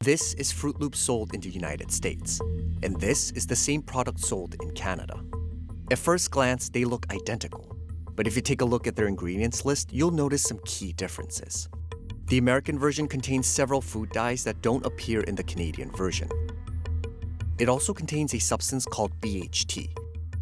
This is Fruit Loops sold in the United States, and this is the same product sold in Canada. At first glance, they look identical, but if you take a look at their ingredients list, you'll notice some key differences. The American version contains several food dyes that don't appear in the Canadian version. It also contains a substance called BHT,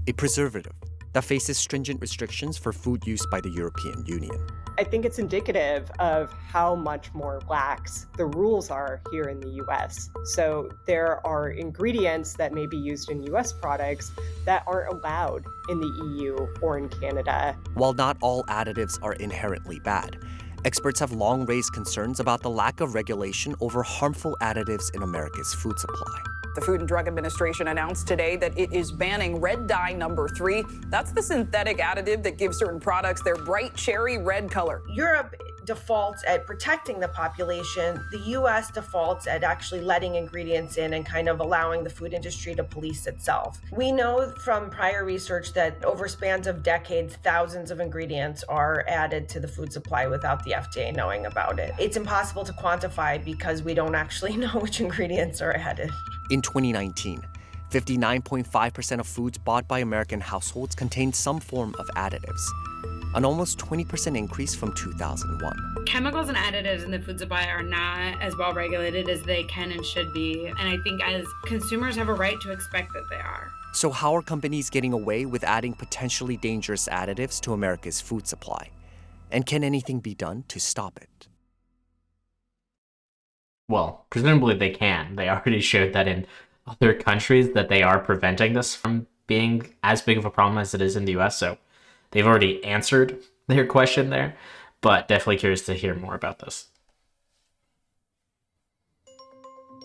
a preservative that faces stringent restrictions for food use by the European Union. I think it's indicative of how much more lax the rules are here in the US. So there are ingredients that may be used in US products that aren't allowed in the EU or in Canada. While not all additives are inherently bad, experts have long raised concerns about the lack of regulation over harmful additives in America's food supply. The Food and Drug Administration announced today that it is banning red dye number 3. That's the synthetic additive that gives certain products their bright cherry red color. Europe defaults at protecting the population. The US defaults at actually letting ingredients in and kind of allowing the food industry to police itself. We know from prior research that over spans of decades, thousands of ingredients are added to the food supply without the FDA knowing about it. It's impossible to quantify because we don't actually know which ingredients are added. In 2019, 59.5% of foods bought by American households contained some form of additives, an almost 20% increase from 2001. Chemicals and additives in the food supply are not as well regulated as they can and should be, and I think as consumers have a right to expect that they are. So how are companies getting away with adding potentially dangerous additives to America's food supply? And can anything be done to stop it? Well, presumably they can. They already showed that in other countries that they are preventing this from being as big of a problem as it is in the US, so they've already answered their question there, but definitely curious to hear more about this.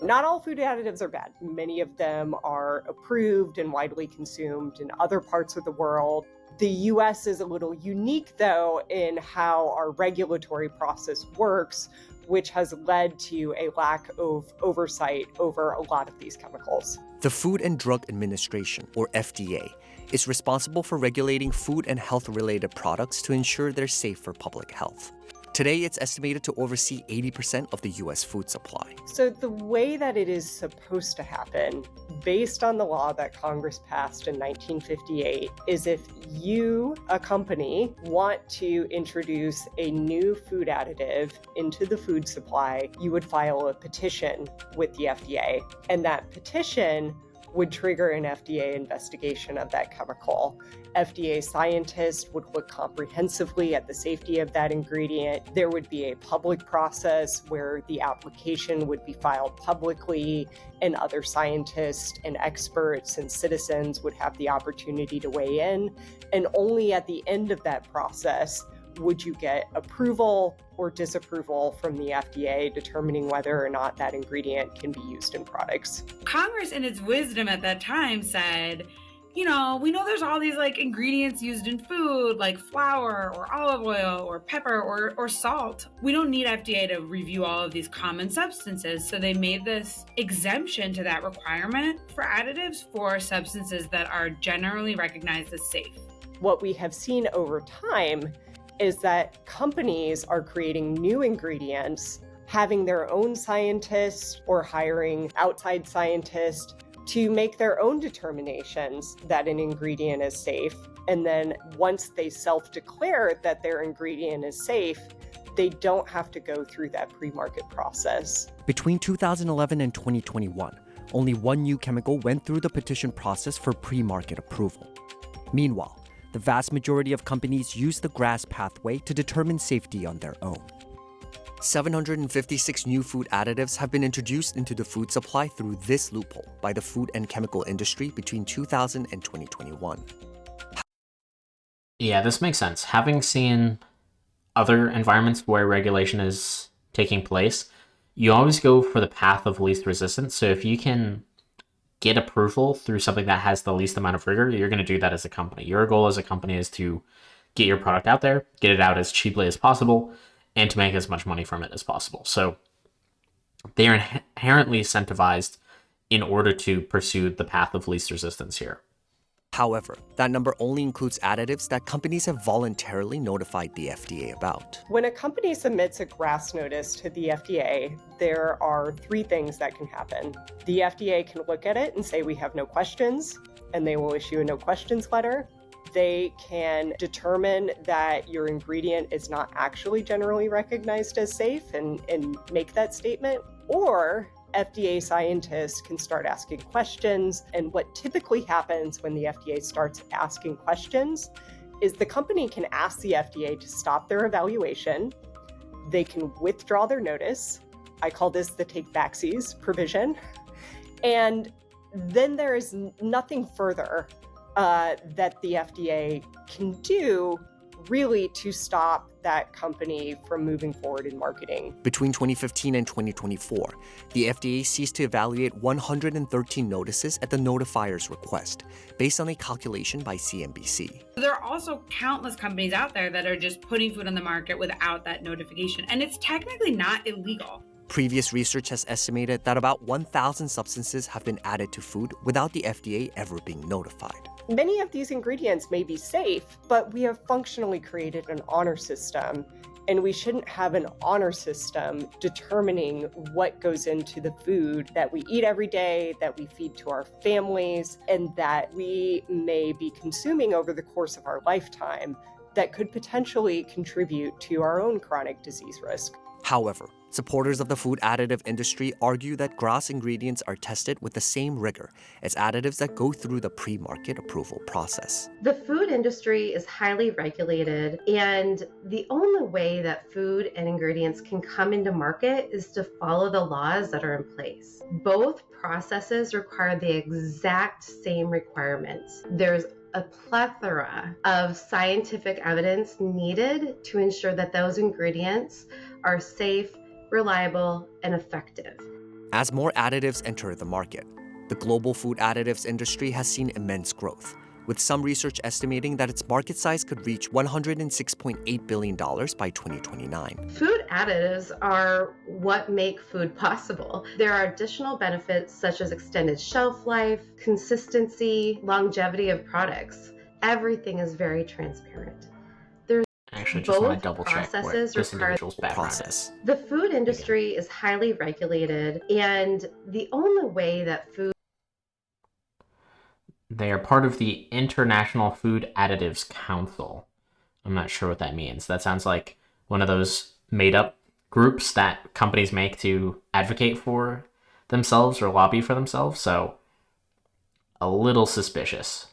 Not all food additives are bad. Many of them are approved and widely consumed in other parts of the world. The US is a little unique, though, in how our regulatory process works, which has led to a lack of oversight over a lot of these chemicals. The Food and Drug Administration, or FDA, is responsible for regulating food and health-related products to ensure they're safe for public health. Today, it's estimated to oversee 80% of the US food supply. So the way that it is supposed to happen, based on the law that Congress passed in 1958, is if you, a company, want to introduce a new food additive into the food supply, you would file a petition with the FDA. And that petition would trigger an FDA investigation of that chemical. FDA scientists would look comprehensively at the safety of that ingredient. There would be a public process where the application would be filed publicly, and other scientists and experts and citizens would have the opportunity to weigh in. And only at the end of that process would you get approval or disapproval from the FDA determining whether or not that ingredient can be used in products. Congress, in its wisdom at that time, said, we know there's all these ingredients used in food, like flour or olive oil or pepper or salt. We don't need FDA to review all of these common substances. So they made this exemption to that requirement for additives for substances that are generally recognized as safe. What we have seen over time is that companies are creating new ingredients, having their own scientists or hiring outside scientists to make their own determinations that an ingredient is safe. And then once they self-declare that their ingredient is safe, they don't have to go through that pre-market process. Between 2011 and 2021, only one new chemical went through the petition process for pre-market approval. Meanwhile, the vast majority of companies use the GRAS pathway to determine safety on their own. 756 new food additives have been introduced into the food supply through this loophole by the food and chemical industry between 2000 and 2021. Yeah, this makes sense. Having seen other environments where regulation is taking place, you always go for the path of least resistance. So if you can get approval through something that has the least amount of rigor, you're going to do that as a company. Your goal as a company is to get your product out there, get it out as cheaply as possible, and to make as much money from it as possible. So they are inherently incentivized in order to pursue the path of least resistance here. However, that number only includes additives that companies have voluntarily notified the FDA about. When a company submits a GRAS notice to the FDA, there are 3 things that can happen. The FDA can look at it and say we have no questions, and they will issue a no questions letter. They can determine that your ingredient is not actually generally recognized as safe and make that statement. Or FDA scientists can start asking questions. And what typically happens when the FDA starts asking questions is the company can ask the FDA to stop their evaluation. They can withdraw their notice. I call this the take backsies provision. And then there is nothing further that the FDA can do really to stop that company from moving forward in marketing. Between 2015 and 2024, the FDA ceased to evaluate 113 notices at the notifier's request, based on a calculation by CNBC. There are also countless companies out there that are just putting food on the market without that notification, and it's technically not illegal. Previous research has estimated that about 1,000 substances have been added to food without the FDA ever being notified. Many of these ingredients may be safe, but we have functionally created an honor system, and we shouldn't have an honor system determining what goes into the food that we eat every day, that we feed to our families, and that we may be consuming over the course of our lifetime that could potentially contribute to our own chronic disease risk. However, supporters of the food additive industry argue that GRAS ingredients are tested with the same rigor as additives that go through the pre-market approval process. The food industry is highly regulated, and the only way that food and ingredients can come into market is to follow the laws that are in place. Both processes require the exact same requirements. There's a plethora of scientific evidence needed to ensure that those ingredients are safe, reliable, and effective. As more additives enter the market, the global food additives industry has seen immense growth, with some research estimating that its market size could reach $106.8 billion by 2029. Food additives are what make food possible. There are additional benefits such as extended shelf life, consistency, longevity of products. Everything is very transparent. Actually, just want to double check where processes this require individual's background is. The food industry is highly regulated, and the only way that food... They are part of the International Food Additives Council. I'm not sure what that means. That sounds like one of those made-up groups that companies make to advocate for themselves or lobby for themselves, so a little suspicious.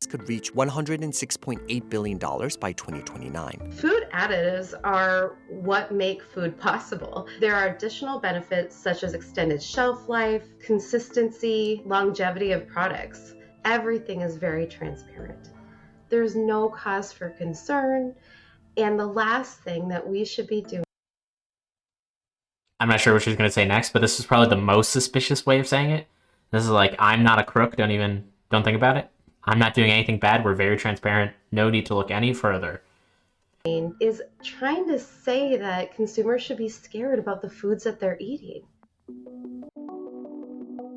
Could reach $106.8 billion by 2029. Food additives are what make food possible. There are additional benefits such as extended shelf life, consistency, longevity of products. Everything is very transparent. There's no cause for concern, and the last thing that we should be doing... I'm not sure what she's going to say next, but this is probably the most suspicious way of saying it. This is like, I'm not a crook, don't think about it. I'm not doing anything bad. We're very transparent. No need to look any further. Is trying to say that consumers should be scared about the foods that they're eating.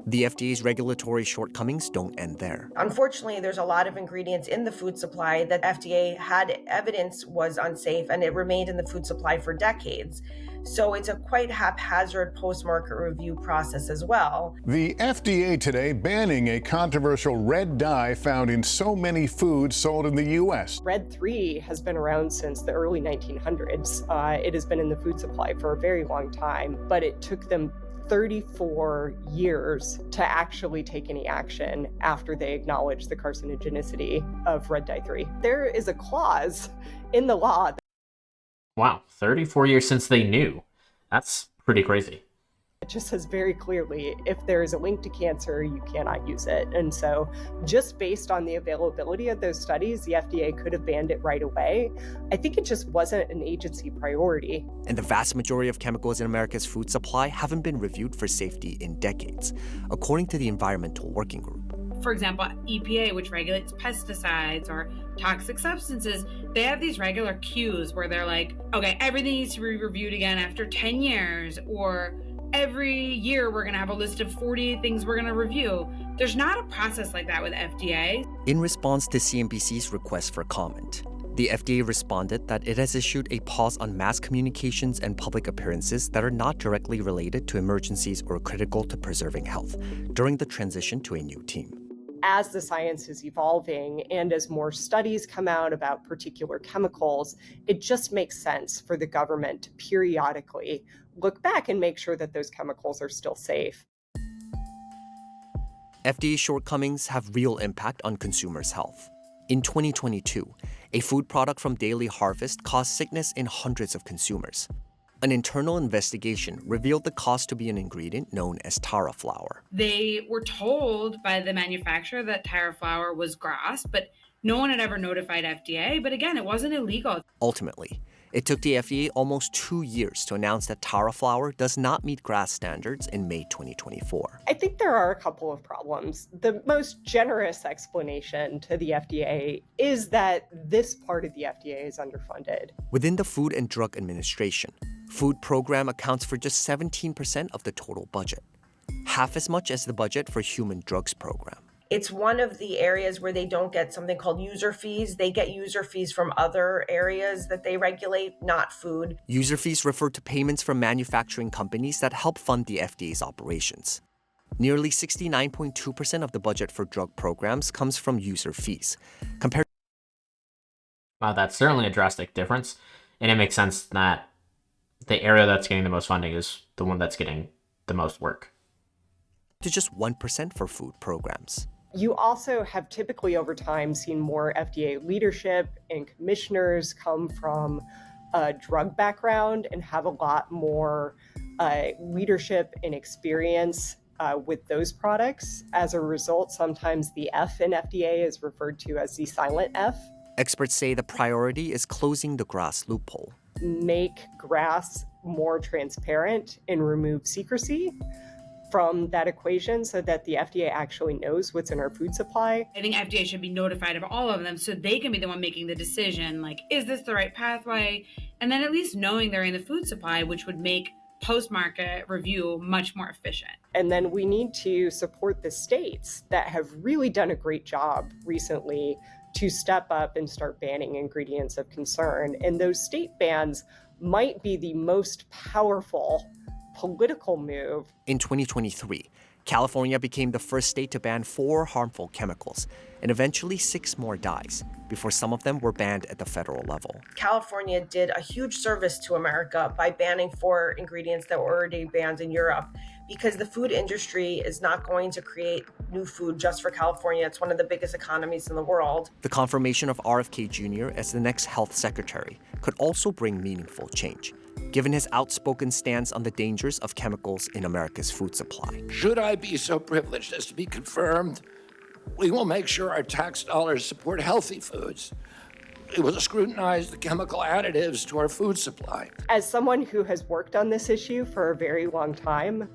The FDA's regulatory shortcomings don't end there. Unfortunately, there's a lot of ingredients in the food supply that FDA had evidence was unsafe, and it remained in the food supply for decades. So it's a quite haphazard post-market review process as well. The FDA today banning a controversial red dye found in so many foods sold in the U.S. Red 3 has been around since the early 1900s. It has been in the food supply for a very long time, but it took them 34 years to actually take any action after they acknowledged the carcinogenicity of red dye 3. There is a clause in the law. Wow, 34 years since they knew. That's pretty crazy. It just says very clearly, if there is a link to cancer, you cannot use it. And so just based on the availability of those studies, the FDA could have banned it right away. I think it just wasn't an agency priority. And the vast majority of chemicals in America's food supply haven't been reviewed for safety in decades, according to the Environmental Working Group. For example, EPA, which regulates pesticides or toxic substances, they have these regular cues where they're like, okay, everything needs to be reviewed again after 10 years, or every year we're going to have a list of 40 things we're going to review. There's not a process like that with FDA. In response to CNBC's request for comment, the FDA responded that it has issued a pause on mass communications and public appearances that are not directly related to emergencies or critical to preserving health during the transition to a new team. As the science is evolving and as more studies come out about particular chemicals, it just makes sense for the government to periodically look back and make sure that those chemicals are still safe. FDA shortcomings have real impact on consumers' health. In 2022, a food product from Daily Harvest caused sickness in hundreds of consumers. An internal investigation revealed the cause to be an ingredient known as tara flour. They were told by the manufacturer that tara flour was grass, but no one had ever notified FDA. But again, it wasn't illegal. Ultimately, it took the FDA almost 2 years to announce that tara flour does not meet GRAS standards in May 2024. I think there are a couple of problems. The most generous explanation to the FDA is that this part of the FDA is underfunded. Within the Food and Drug Administration, food program accounts for just 17% of the total budget, half as much as the budget for human drugs program. It's one of the areas where they don't get something called user fees. They get user fees from other areas that they regulate, not food. User fees refer to payments from manufacturing companies that help fund the FDA's operations. Nearly 69.2% of the budget for drug programs comes from user fees, compared. Wow, that's certainly a drastic difference, and it makes sense that the area that's getting the most funding is the one that's getting the most work. To just 1% for food programs. You also have typically over time seen more FDA leadership and commissioners come from a drug background and have a lot more leadership and experience with those products. As a result, sometimes the F in FDA is referred to as the silent F. Experts say the priority is closing the GRAS loophole. Make GRAS more transparent and remove secrecy from that equation so that the FDA actually knows what's in our food supply. I think FDA should be notified of all of them so they can be the one making the decision, like, is this the right pathway? And then at least knowing they're in the food supply, which would make post-market review much more efficient. And then we need to support the states that have really done a great job recently to step up and start banning ingredients of concern. And those state bans might be the most powerful political move. In 2023, California became the first state to ban 4 harmful chemicals and eventually 6 more dyes before some of them were banned at the federal level. California did a huge service to America by banning 4 ingredients that were already banned in Europe, because the food industry is not going to create new food just for California. It's one of the biggest economies in the world. The confirmation of RFK Jr. as the next health secretary could also bring meaningful change, given his outspoken stance on the dangers of chemicals in America's food supply. Should I be so privileged as to be confirmed, we will make sure our tax dollars support healthy foods. We will scrutinize the chemical additives to our food supply. As someone who has worked on this issue for a very long time,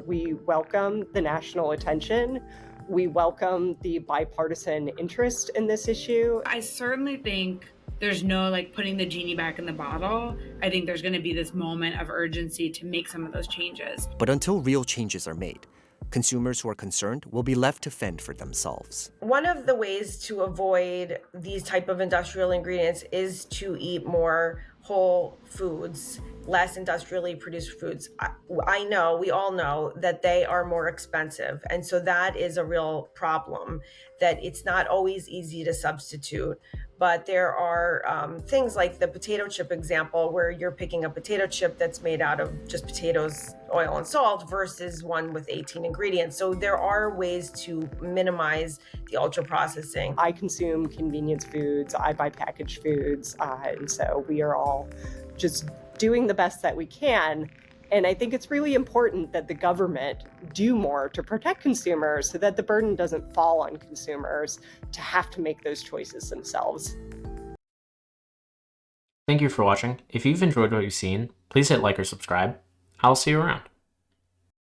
we welcome the national attention. We welcome the bipartisan interest in this issue. I certainly think there's no putting the genie back in the bottle. I think there's going to be this moment of urgency to make some of those changes. But until real changes are made, consumers who are concerned will be left to fend for themselves. One of the ways to avoid these type of industrial ingredients is to eat more whole foods, less industrially produced foods. I know, we all know that they are more expensive. And so that is a real problem, that it's not always easy to substitute. But there are things like the potato chip example, where you're picking a potato chip that's made out of just potatoes, oil, and salt versus one with 18 ingredients. So there are ways to minimize the ultra processing. I consume convenience foods, I buy packaged foods, and so we are all just doing the best that we can. And I think it's really important that the government do more to protect consumers so that the burden doesn't fall on consumers to have to make those choices themselves. Thank you for watching. If you've enjoyed what you've seen, please hit like or subscribe. I'll see you around.